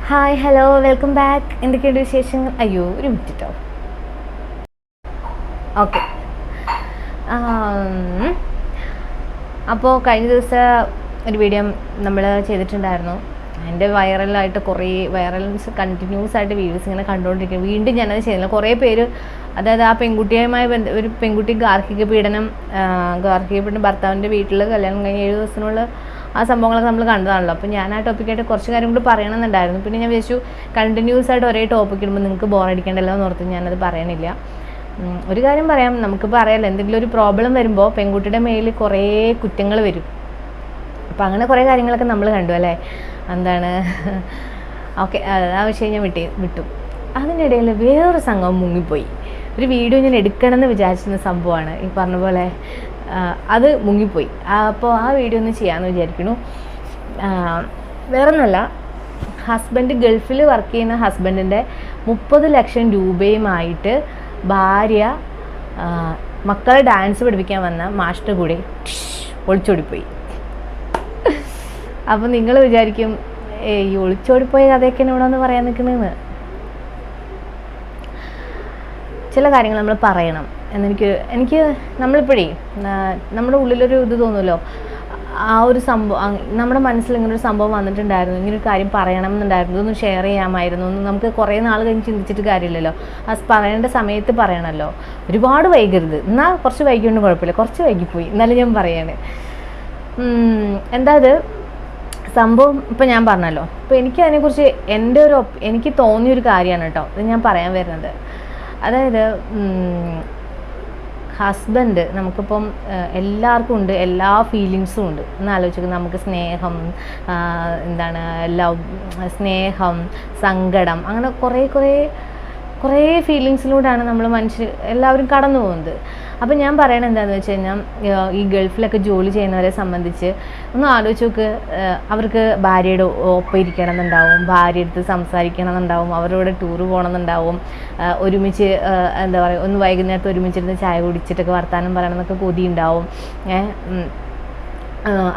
Hi hello welcome back. എന്തൊക്കെയുണ്ട് വിശേഷങ്ങൾ? അയ്യോ ഒരു മിനിറ്റ് കേട്ടോ. ഓക്കെ. അപ്പോൾ കഴിഞ്ഞ ദിവസം ഒരു വീഡിയോ നമ്മൾ ചെയ്തിട്ടുണ്ടായിരുന്നു. എൻ്റെ വൈറലായിട്ട് കുറേ വൈറൽസ് കണ്ടിന്യൂസ് ആയിട്ട് വീഡിയോസ് ഇങ്ങനെ കണ്ടുകൊണ്ടിരിക്കുന്നു. വീണ്ടും ഞാനത് ചെയ്യുന്നില്ല. കുറേ പേര് അതായത് ആ പെൺകുട്ടിയുമായി ഒരു പെൺകുട്ടി ഗാർഹിക പീഡനം ഭർത്താവിൻ്റെ വീട്ടിൽ കല്യാണം കഴിഞ്ഞ് 7 ദിവസത്തിനുള്ള ആ സംഭവങ്ങളൊക്കെ നമ്മൾ കണ്ടതാണല്ലോ. അപ്പോൾ ഞാൻ ആ ടോപ്പിക്കായിട്ട് കുറച്ച് കാര്യം കൂടി പറയണമെന്നുണ്ടായിരുന്നു. പിന്നെ ഞാൻ വിചാരിച്ചു കണ്ടിന്യൂസ് ആയിട്ട് ഒരേ ടോപ്പിക്ക് ഇടുമ്പോൾ നിങ്ങൾക്ക് ബോറടിക്കേണ്ടല്ലോ എന്ന് ഓർത്ത് ഞാനത് പറയണില്ല. ഒരു കാര്യം പറയാം, നമുക്കിപ്പോൾ അറിയാമല്ലോ, എന്തെങ്കിലും ഒരു പ്രോബ്ലം വരുമ്പോൾ പെൺകുട്ടിയുടെ മേലിൽ കുറേ കുറ്റങ്ങൾ വരും. അപ്പോൾ അങ്ങനെ കുറേ കാര്യങ്ങളൊക്കെ നമ്മൾ കണ്ടു അല്ലേ. എന്താണ് ഓക്കെ, ആ വിഷയം ഞാൻ വിട്ടു. അതിനിടയിൽ വേറൊരു സംഭവം മുങ്ങിപ്പോയി. ഒരു വീഡിയോ ഞാൻ എടുക്കണമെന്ന് വിചാരിച്ചിരുന്ന സംഭവമാണ് ഈ പറഞ്ഞ പോലെ, അത് മുങ്ങിപ്പോയി. അപ്പോൾ ആ വീഡിയോ ഒന്ന് ചെയ്യാമെന്ന് വിചാരിക്കുന്നു. വേറൊന്നുമല്ല, ഹസ്ബൻഡ് ഗൾഫിൽ വർക്ക് ചെയ്യുന്ന ഹസ്ബൻഡിൻ്റെ 30 ലക്ഷം രൂപയുമായിട്ട് ഭാര്യ മക്കളെ ഡാൻസ് പഠിപ്പിക്കാൻ വന്ന മാസ്റ്റർ കൂടെ ഒളിച്ചോടിപ്പോയി. അപ്പോൾ നിങ്ങൾ വിചാരിക്കും ഈ ഒളിച്ചോടിപ്പോയ കഥയൊക്കെ ഇവിടെ ഒന്ന് പറയാൻ നിൽക്കണമെന്ന്. ചില കാര്യങ്ങൾ നമ്മൾ പറയണം എനിക്ക് നമ്മളിപ്പോഴേ നമ്മുടെ ഉള്ളിലൊരു ഇത് തോന്നുമല്ലോ, ആ ഒരു സംഭവം നമ്മുടെ മനസ്സിൽ ഇങ്ങനൊരു സംഭവം വന്നിട്ടുണ്ടായിരുന്നു, ഇങ്ങനൊരു കാര്യം പറയണം എന്നുണ്ടായിരുന്നു, ഇതൊന്ന് ഷെയർ ചെയ്യാമായിരുന്നു എന്ന് നമുക്ക് കുറേ നാൾ കഴിഞ്ഞ് ചിന്തിച്ചിട്ട് കാര്യമില്ലല്ലോ. അത് പറയേണ്ട സമയത്ത് പറയണമല്ലോ. ഒരുപാട് വൈകരുത്, എന്നാൽ കുറച്ച് വൈകിയൊന്നും കുഴപ്പമില്ല, കുറച്ച് വൈകിപ്പോയി എന്നാലും ഞാൻ പറയാണ്. എന്താ അത് സംഭവം ഇപ്പം ഞാൻ പറഞ്ഞല്ലോ. അപ്പോൾ എനിക്കതിനെക്കുറിച്ച് എനിക്ക് തോന്നിയൊരു കാര്യമാണ് കേട്ടോ ഇത് ഞാൻ പറയാൻ വരുന്നത്. അതായത് ഹസ്ബൻഡ് നമുക്കിപ്പം എല്ലാവർക്കും ഉണ്ട്, എല്ലാ ഫീലിങ്സും ഉണ്ട് എന്ന് ആലോചിക്കും. നമുക്ക് സ്നേഹം, സ്നേഹം, സങ്കടം, അങ്ങനെ കുറേ ഫീലിങ്സിലൂടെയാണ് നമ്മൾ എല്ലാവരും കടന്നു പോകുന്നത്. അപ്പം ഞാൻ പറയണത് എന്താണെന്ന് വെച്ച് കഴിഞ്ഞാൽ, ഈ ഗൾഫിലൊക്കെ ജോലി ചെയ്യുന്നവരെ സംബന്ധിച്ച് ഒന്ന് ആലോചിച്ച് നോക്ക്. അവർക്ക് ഭാര്യയുടെ ഒപ്പം ഇരിക്കണം എന്നുണ്ടാവും, ഭാര്യ അടുത്ത് സംസാരിക്കണം എന്നുണ്ടാവും, അവരോട് ടൂറ് പോകണമെന്നുണ്ടാവും, ഒരുമിച്ച് ഒന്ന് വൈകുന്നേരത്ത് ഒരുമിച്ചിരുന്ന് ചായ കുടിച്ചിട്ടൊക്കെ വർത്താനം പറയണമെന്നൊക്കെ കൊതി ഉണ്ടാവും.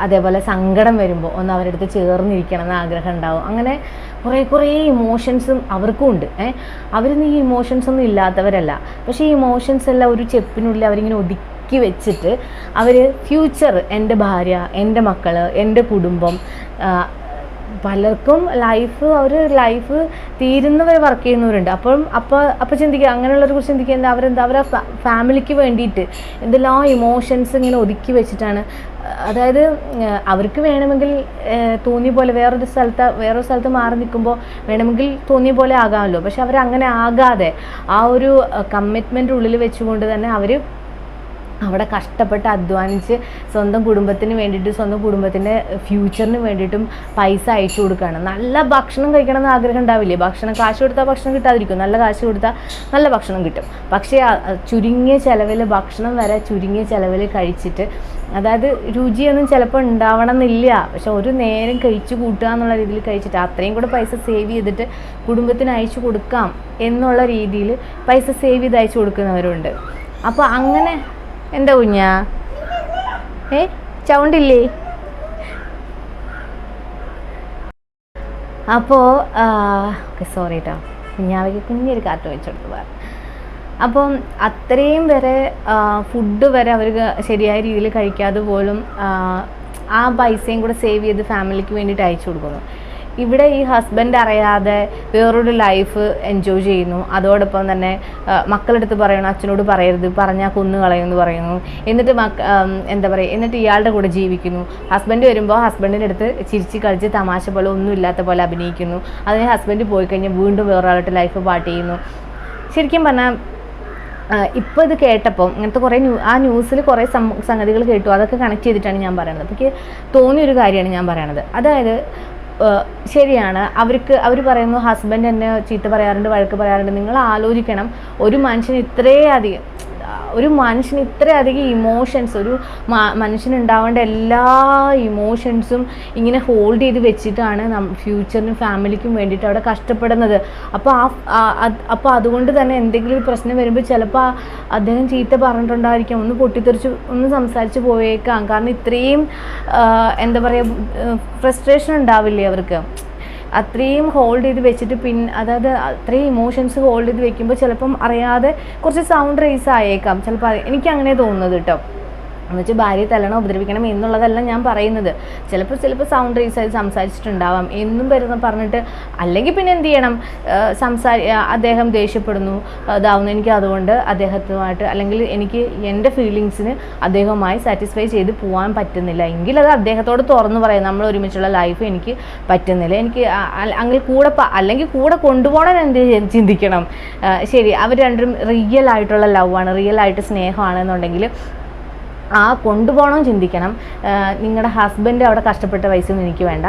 അതേപോലെ സങ്കടം വരുമ്പോൾ ഒന്ന് അവരുടെ അടുത്ത് ചേർന്നിരിക്കണം എന്ന് ആഗ്രഹം ഉണ്ടാവും. അങ്ങനെ കുറേ ഇമോഷൻസും അവർക്കും ഉണ്ട്. അവരൊന്നും ഈ ഇമോഷൻസ് ഒന്നും ഇല്ലാത്തവരല്ല. പക്ഷേ ഈ ഇമോഷൻസ് എല്ലാം ഒരു ചെപ്പിനുള്ളിൽ അവരിങ്ങനെ ഒതുക്കി വെച്ചിട്ട് അവർ ഫ്യൂച്ചർ, എൻ്റെ ഭാര്യ, എൻ്റെ മക്കൾ, എൻ്റെ കുടുംബം, പലർക്കും ലൈഫ് തീരുന്നവരെ വർക്ക് ചെയ്യുന്നവരുണ്ട്. അപ്പോൾ ചിന്തിക്കുക, അങ്ങനെയുള്ളവരെ കുറിച്ച് ചിന്തിക്കുക, അവരെ ഫാമിലിക്ക് വേണ്ടിയിട്ട് എന്തെല്ലാം ഇമോഷൻസ് ഇങ്ങനെ ഒതുക്കി വെച്ചിട്ടാണ്. അതായത് അവർക്ക് വേണമെങ്കിൽ തോന്നിയ പോലെ വേറൊരു സ്ഥലത്ത് മാറി നിൽക്കുമ്പോൾ വേണമെങ്കിൽ തോന്നിയ പോലെ ആകാമല്ലോ. പക്ഷെ അവരങ്ങനെ ആകാതെ ആ ഒരു കമ്മിറ്റ്മെൻ്റ് ഉള്ളിൽ വെച്ചുകൊണ്ട് തന്നെ അവർ അവിടെ കഷ്ടപ്പെട്ട് അധ്വാനിച്ച് സ്വന്തം കുടുംബത്തിന് വേണ്ടിയിട്ട്, സ്വന്തം കുടുംബത്തിൻ്റെ ഫ്യൂച്ചറിന് വേണ്ടിയിട്ടും പൈസ അയച്ചു കൊടുക്കുകയാണ്. നല്ല ഭക്ഷണം കഴിക്കണം എന്ന് ആഗ്രഹം ഉണ്ടാവില്ലേ? കാശ് കൊടുത്താൽ ഭക്ഷണം കിട്ടാതിരിക്കും, നല്ല കാശ് കൊടുത്താൽ നല്ല ഭക്ഷണം കിട്ടും. പക്ഷേ ചുരുങ്ങിയ ചിലവിൽ ഭക്ഷണം വരെ ചുരുങ്ങിയ ചിലവിൽ കഴിച്ചിട്ട്, അതായത് രുചിയൊന്നും ചിലപ്പോൾ ഉണ്ടാവണം എന്നില്ല, പക്ഷെ ഒരു നേരം കഴിച്ചു കൂട്ടുക എന്നുള്ള രീതിയിൽ കഴിച്ചിട്ട് അത്രയും കൂടെ പൈസ സേവ് ചെയ്തിട്ട് കുടുംബത്തിന് അയച്ചു കൊടുക്കാം എന്നുള്ള രീതിയിൽ പൈസ സേവ് ചെയ്ത് അയച്ചു കൊടുക്കുന്നവരുണ്ട്. അപ്പോൾ അങ്ങനെ എന്താ കുഞ്ഞാ ചൗണ്ടില്ലേ? അപ്പോൾ സോറി കേട്ടോ, കുഞ്ഞാവയ്ക്ക് കുഞ്ഞൊരു കാറ്റ് വെച്ചെടുത്ത് പറയാം. അപ്പം അത്രയും വരെ ഫുഡ് വരെ അവർ ശരിയായ രീതിയിൽ കഴിക്കാതെ പോലും ആ പൈസയും കൂടെ സേവ് ചെയ്ത് ഫാമിലിക്ക് വേണ്ടിയിട്ട് അയച്ചു കൊടുക്കുന്നു. ഇവിടെ ഈ ഹസ്ബൻഡ് അറിയാതെ വേറൊരു ലൈഫ് എൻജോയ് ചെയ്യുന്നു. അതോടൊപ്പം തന്നെ മക്കളെടുത്ത് പറയണം, അച്ഛനോട് പറയരുത്, പറഞ്ഞാൽ കൊന്നു കളയുമെന്ന് പറയുന്നു. എന്നിട്ട് ഇയാളുടെ കൂടെ ജീവിക്കുന്നു. ഹസ്ബൻഡ് വരുമ്പോൾ ഹസ്ബൻഡിൻ്റെ അടുത്ത് ചിരിച്ച് കളിച്ച് തമാശ പോലെ ഒന്നും ഇല്ലാത്ത പോലെ അഭിനയിക്കുന്നു. അതിന് ഹസ്ബൻഡ് പോയി കഴിഞ്ഞാൽ വീണ്ടും വേറൊരാളുടെ ലൈഫ് പാട്ട് ചെയ്യുന്നു. ശരിക്കും പറഞ്ഞാൽ ഇപ്പോൾ ഇത് കേട്ടപ്പം ഇങ്ങനത്തെ കുറേ ന്യൂസിൽ കുറേ സംഗതികൾ കേട്ടു. അതൊക്കെ കണക്ട് ചെയ്തിട്ടാണ് ഞാൻ പറയുന്നത്. അപ്പോൾ എനിക്ക് തോന്നിയൊരു കാര്യമാണ് ഞാൻ പറയണത്. അതായത് ശരിയാണ്, അവർ പറയുന്നു ഹസ്ബൻഡ് എന്നെ ചീത്ത പറയാറുണ്ട്, വഴക്ക് പറയാറുണ്ട്. നിങ്ങൾ ആലോചിക്കണം, ഒരു മനുഷ്യന് ഇത്രയധികം ഇമോഷൻസ്, ഒരു മനുഷ്യനുണ്ടാവേണ്ട എല്ലാ ഇമോഷൻസും ഇങ്ങനെ ഹോൾഡ് ചെയ്ത് വെച്ചിട്ടാണ് ഫ്യൂച്ചറിനും ഫാമിലിക്കും വേണ്ടിയിട്ട് അവിടെ കഷ്ടപ്പെടുന്നത്. അപ്പോൾ അതുകൊണ്ട് തന്നെ എന്തെങ്കിലും ഒരു പ്രശ്നം വരുമ്പോൾ ചിലപ്പോൾ അദ്ദേഹം ചീത്ത പറഞ്ഞിട്ടുണ്ടായിരിക്കാം, ഒന്ന് പൊട്ടിത്തെറിച്ച് ഒന്ന് സംസാരിച്ച് പോയേക്കാം. കാരണം ഇത്രയും ഫ്രസ്ട്രേഷൻ ഉണ്ടാവില്ലേ അവർക്ക്. അത്രയും ഹോൾഡ് ചെയ്ത് വെച്ചിട്ട് അതായത് അത്രയും ഇമോഷൻസ് ഹോൾഡ് ചെയ്ത് വെക്കുമ്പോൾ ചിലപ്പം അറിയാതെ കുറച്ച് സൗണ്ട് റേസ് ആയേക്കാം, ചിലപ്പോൾ എനിക്ക് അങ്ങനെ തോന്നുന്നത് കേട്ടോ. എന്നുവെച്ചാൽ ഭാര്യയെ തല്ലണം ഉപദ്രവിക്കണം എന്നുള്ളതല്ല ഞാൻ പറയുന്നത്. ചിലപ്പോൾ സൗണ്ട് റേസ് ആയി സംസാരിച്ചിട്ടുണ്ടാവാം എന്നും പറഞ്ഞിട്ട്, അല്ലെങ്കിൽ പിന്നെ എന്ത് ചെയ്യണം, അദ്ദേഹം ദേഷ്യപ്പെടുന്നു ഇതാവുന്നു, എനിക്ക് അതുകൊണ്ട് അദ്ദേഹത്തുമായിട്ട് അല്ലെങ്കിൽ എനിക്ക് എൻ്റെ ഫീലിങ്സിന് അദ്ദേഹവുമായി സാറ്റിസ്ഫൈ ചെയ്ത് പോകാൻ പറ്റുന്നില്ല എങ്കിൽ അത് അദ്ദേഹത്തോട് തുറന്നു പറയാം, നമ്മൾ ഒരുമിച്ചുള്ള ലൈഫ് എനിക്ക് പറ്റുന്നില്ല, എനിക്ക് അല്ലെങ്കിൽ കൂടെ കൊണ്ടുപോകണം എന്ത് ചിന്തിക്കണം. ശരി, അവർ രണ്ടും റിയൽ ആയിട്ടുള്ള ലവാണ്, റിയൽ ആയിട്ട് സ്നേഹമാണെന്നുണ്ടെങ്കിൽ ആ കൊണ്ടുപോകണം ചിന്തിക്കണം. നിങ്ങളുടെ ഹസ്ബൻഡ് അവിടെ കഷ്ടപ്പെട്ട പൈസയൊന്നും എനിക്ക് വേണ്ട,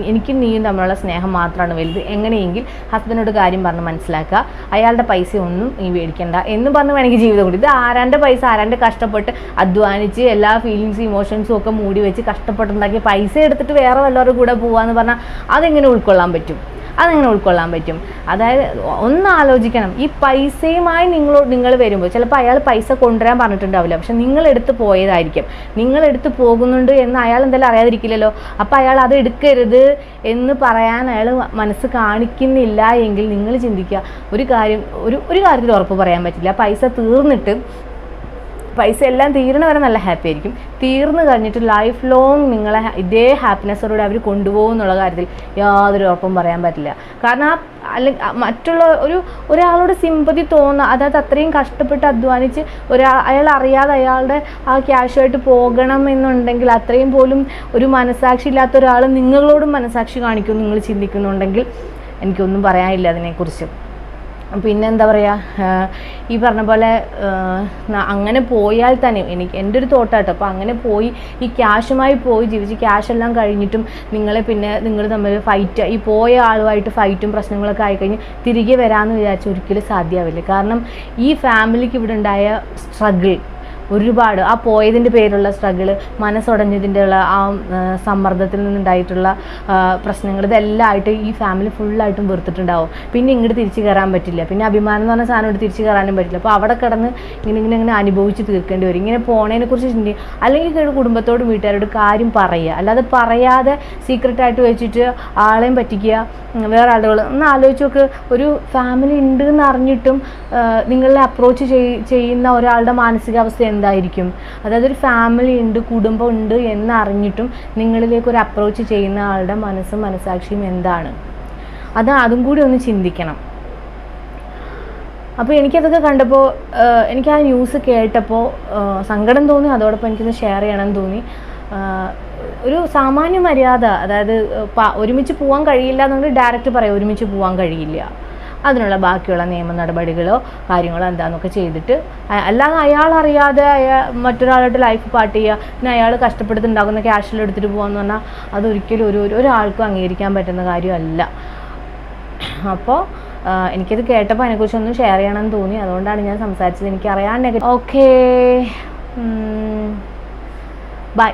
എനിക്കും നീയും തമ്മിലുള്ള സ്നേഹം മാത്രമാണ് വലുത്. എങ്ങനെയെങ്കിൽ ഹസ്ബൻഡിനോട് കാര്യം പറഞ്ഞ് മനസ്സിലാക്കുക, അയാളുടെ പൈസ ഒന്നും നീ മേടിക്കണ്ട എന്ന് പറഞ്ഞ് വേണമെങ്കിൽ ജീവിതം കൂടി. ഇത് ആരാൻ്റെ പൈസ, ആരാൻ്റെ കഷ്ടപ്പെട്ട് അധ്വാനിച്ച് എല്ലാ ഫീലിങ്സും ഇമോഷൻസും ഒക്കെ മൂടി വെച്ച് കഷ്ടപ്പെട്ടുണ്ടാക്കിയ പൈസ എടുത്തിട്ട് വേറെ വല്ലവരുടെ കൂടെ പോകാമെന്ന് പറഞ്ഞാൽ അതെങ്ങനെ ഉൾക്കൊള്ളാൻ പറ്റും? അതായത് ഒന്ന് ആലോചിക്കണം. ഈ പൈസയുമായി നിങ്ങൾ വരുമ്പോൾ ചിലപ്പോൾ അയാൾ പൈസ കൊണ്ടുവരാൻ പറഞ്ഞിട്ടുണ്ടാവില്ല, പക്ഷെ നിങ്ങളെടുത്ത് പോയതായിരിക്കും. നിങ്ങളെടുത്ത് പോകുന്നുണ്ട് എന്ന് അയാൾ എന്തായാലും അറിയാതിരിക്കില്ലല്ലോ. അപ്പോൾ അയാൾ അത് എടുക്കരുത് എന്ന് പറയാൻ അയാൾ മനസ്സ് കാണിക്കുന്നില്ല എങ്കിൽ നിങ്ങൾ ചിന്തിക്കുക, ഒരു കാര്യത്തിൽ ഉറപ്പ് പറയാൻ പറ്റില്ല. പൈസ തീർന്നിട്ട്, പൈസ എല്ലാം തീരണ വരെ നല്ല ഹാപ്പി ആയിരിക്കും, തീർന്നു കഴിഞ്ഞിട്ട് ലൈഫ് ലോങ് നിങ്ങളെ ഇതേ ഹാപ്പിനെസ്സോടെ അവർ കൊണ്ടുപോകും എന്നുള്ള കാര്യത്തിൽ യാതൊരു ഉറപ്പും പറയാൻ പറ്റില്ല. കാരണം മറ്റുള്ള ഒരാളോട് സിമ്പതി തോന്നുക, അതായത് അത്രയും കഷ്ടപ്പെട്ട് അധ്വാനിച്ച് അയാൾ അറിയാതെ അയാളുടെ ആ ക്യാഷുമായിട്ട് പോകണം എന്നുണ്ടെങ്കിൽ അത്രയും പോലും ഒരു മനസാക്ഷി ഇല്ലാത്ത ഒരാൾ നിങ്ങളോടും മനസാക്ഷി കാണിക്കും നിങ്ങൾ ചിന്തിക്കുന്നുണ്ടെങ്കിൽ എനിക്കൊന്നും പറയാനില്ല അതിനെക്കുറിച്ച്. പിന്നെ എന്താ പറയുക, ഈ പറഞ്ഞ പോലെ അങ്ങനെ പോയാൽ തന്നെ എൻ്റെ ഒരു തോട്ടാട്ടോ. അപ്പോൾ അങ്ങനെ പോയി ഈ ക്യാഷുമായി പോയി ജീവിച്ച് ക്യാഷെല്ലാം കഴിഞ്ഞിട്ടും നിങ്ങൾ തമ്മിൽ ഫൈറ്റ്, ഈ പോയ ആളുമായിട്ട് ഫൈറ്റും പ്രശ്നങ്ങളൊക്കെ ആയിക്കഴിഞ്ഞ് തിരികെ വരാമെന്ന് വിചാരിച്ചാൽ ഒരിക്കലും സാധ്യമാവില്ല. കാരണം ഈ ഫാമിലിക്ക് ഇവിടെ ഉണ്ടായ സ്ട്രഗിൾ ഒരുപാട്, ആ പോയതിൻ്റെ പേരുള്ള സ്ട്രഗിള്, മനസ്സുടഞ്ഞതിൻ്റെ ഉള്ള ആ സമ്മർദ്ദത്തിൽ നിന്നുണ്ടായിട്ടുള്ള പ്രശ്നങ്ങൾ, ഇതെല്ലാം ആയിട്ട് ഈ ഫാമിലി ഫുള്ളായിട്ടും വെറുത്തിട്ടുണ്ടാവും. പിന്നെ ഇങ്ങോട്ട് തിരിച്ചു കയറാൻ പറ്റില്ല, പിന്നെ അഭിമാനം എന്ന് പറഞ്ഞ സാധനം തിരിച്ചു കയറാനും പറ്റില്ല. അപ്പോൾ അവിടെ കിടന്ന് ഇങ്ങനെ അനുഭവിച്ച് തീർക്കേണ്ടി വരും. ഇങ്ങനെ പോണതിനെക്കുറിച്ച് ചിന്തിക്കുക, അല്ലെങ്കിൽ കുടുംബത്തോടും വീട്ടുകാരോട് കാര്യം പറയുക, അല്ലാതെ പറയാതെ സീക്രട്ടായിട്ട് വെച്ചിട്ട് ആളെയും പറ്റിക്കുക, വേറെ ആളുകൾ. ഒന്ന് ആലോചിച്ച് നോക്ക്, ഒരു ഫാമിലി ഉണ്ട് എന്ന് അറിഞ്ഞിട്ടും നിങ്ങളെ അപ്രോച്ച് ചെയ്യുന്ന ഒരാളുടെ മാനസികാവസ്ഥ എന്തായിരിക്കും? അതായത് ഒരു ഫാമിലി ഉണ്ട്, കുടുംബം ഉണ്ട് എന്നറിഞ്ഞിട്ടും നിങ്ങളിലേക്ക് ഒരു അപ്രോച്ച് ചെയ്യുന്ന ആളുടെ മനസ്സാക്ഷിയും എന്താണ്? അതും കൂടി ഒന്ന് ചിന്തിക്കണം. അപ്പോൾ എനിക്കതൊക്കെ കണ്ടപ്പോൾ, എനിക്ക് ആ ന്യൂസ് കേട്ടപ്പോൾ സങ്കടം തോന്നി, അതോടൊപ്പം എനിക്കൊന്ന് ഷെയർ ചെയ്യണമെന്ന് തോന്നി. ഒരു സാമാന്യ മര്യാദ, അതായത് ഒരുമിച്ച് പോകാൻ കഴിയില്ല എന്നുണ്ടെങ്കിൽ ഡയറക്റ്റ് പറയാം ഒരുമിച്ച് പോകാൻ കഴിയില്ല, അതിനുള്ള ബാക്കിയുള്ള നിയമ നടപടികളോ കാര്യങ്ങളോ എന്താണെന്നൊക്കെ ചെയ്തിട്ട്, അല്ലാതെ അയാൾ അറിയാതെ മറ്റൊരാളായിട്ട് ലൈഫ് പാർട്ട് ചെയ്യുക, പിന്നെ അയാൾ കഷ്ടപ്പെടുത്തുണ്ടാകുന്ന ക്യാഷിൽ എടുത്തിട്ട് പോകാമെന്ന് പറഞ്ഞാൽ അതൊരിക്കലും ഒരാൾക്കും അംഗീകരിക്കാൻ പറ്റുന്ന കാര്യമല്ല. അപ്പോൾ എനിക്കത് കേട്ടപ്പോൾ അതിനെക്കുറിച്ചൊന്നും ഷെയർ ചെയ്യണമെന്ന് തോന്നി, അതുകൊണ്ടാണ് ഞാൻ സംസാരിച്ചത്. എനിക്കറിയാൻ ഓക്കേ, ബൈ.